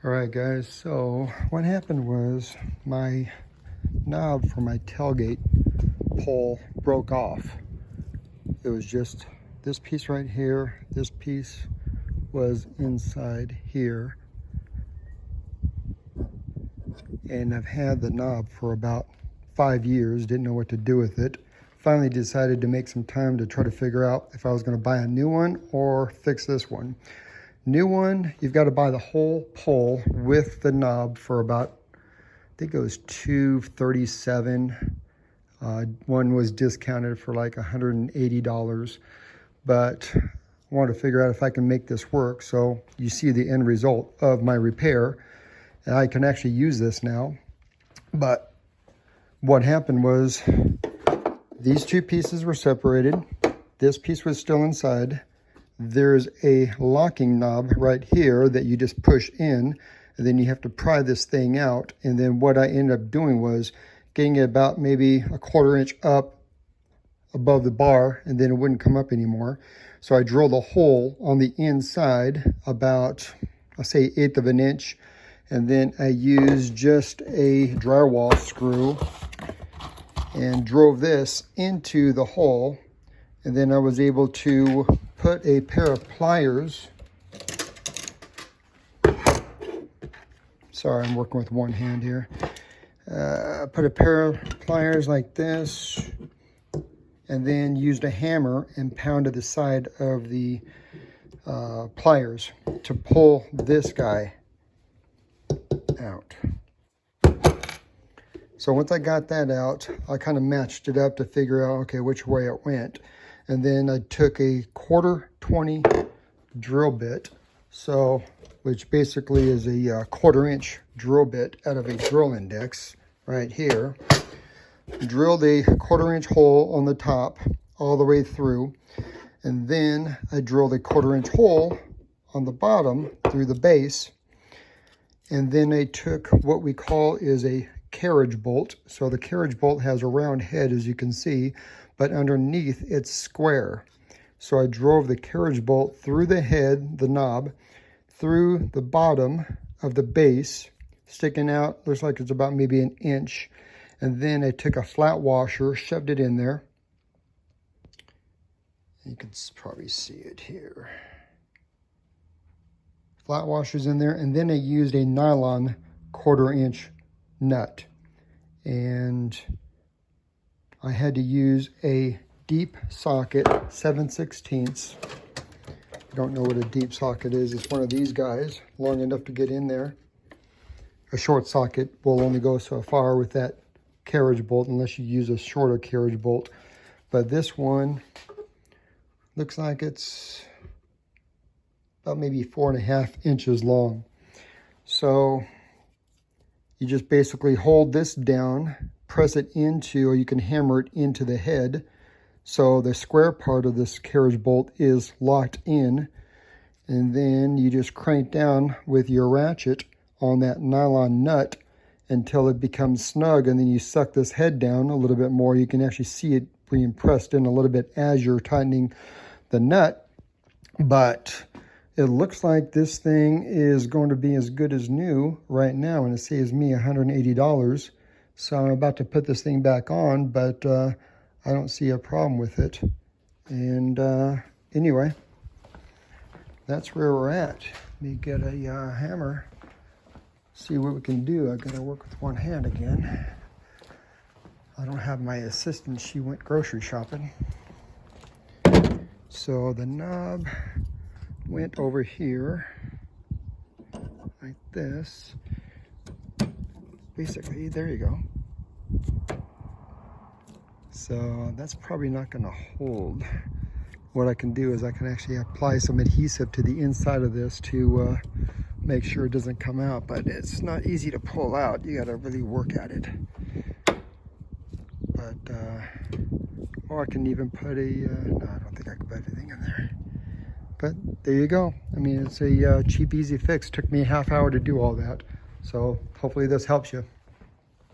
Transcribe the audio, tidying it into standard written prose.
All right, guys, so what happened was my knob for my tailgate pole broke off. It was just this piece right here. This piece was inside here. And I've had the knob for about 5 years, didn't know what to do with it. Finally decided to make some time to try to figure out if I was going to buy a new one or fix this one. New one, you've got to buy the whole pole with the knob for about, I think it was $237. One was discounted for like $180, but I wanted to figure out if I can make this work. So you see the end result of my repair, and I can actually use this now. But what happened was these two pieces were separated. This piece was still inside. There's a locking knob right here that you just push in, and then you have to pry this thing out. And then what I ended up doing was getting it about maybe a 1/4 inch up above the bar, and then it wouldn't come up anymore. So I drilled a hole on the inside about, I'll say 1/8 of an inch, and then I used just a drywall screw and drove this into the hole. And then I was able to put a pair of pliers. Sorry, I'm working with one hand here. Put a pair of pliers like this, and then used a hammer and pounded the side of the pliers to pull this guy out. So once I got that out, I kind of matched it up to figure out, okay, which way it went. And then I took a 1/4-20 drill bit, which basically is a 1/4 inch drill bit out of a drill index right here. Drilled a 1/4 inch hole on the top all the way through. And then I drilled a 1/4 inch hole on the bottom through the base. And then I took what we call is a carriage bolt. So the carriage bolt has a round head, as you can see, but underneath it's square. So I drove the carriage bolt through the head, the knob, through the bottom of the base, sticking out, looks like it's about maybe 1 inch. And then I took a flat washer, shoved it in there. You can probably see it here. Flat washer's in there, and then I used a nylon 1/4 inch nut. And I had to use a deep socket, 7/16. I don't know what a deep socket is. It's one of these guys, long enough to get in there. A short socket will only go so far with that carriage bolt unless you use a shorter carriage bolt. But this one looks like it's about maybe 4.5 inches long. So you just basically hold this down, press it into, or you can hammer it into the head. So the square part of this carriage bolt is locked in. And then you just crank down with your ratchet on that nylon nut until it becomes snug. And then you suck this head down a little bit more. You can actually see it being pressed in a little bit as you're tightening the nut. But it looks like this thing is going to be as good as new right now, and it saves me $180. So I'm about to put this thing back on, but I don't see a problem with it. And anyway, that's where we're at. Let me get a hammer, see what we can do. I gotta work with one hand again. I don't have my assistant. She went grocery shopping. So the knob went over here like this. Basically, there you go. So that's probably not going to hold. What I can do is I can actually apply some adhesive to the inside of this to make sure it doesn't come out, but it's not easy to pull out. You got to really work at it. But or I can even put a no, I don't think I can put anything in there. But there you go. I mean, it's a cheap, easy fix. Took me a half hour to do all that. So hopefully this helps you.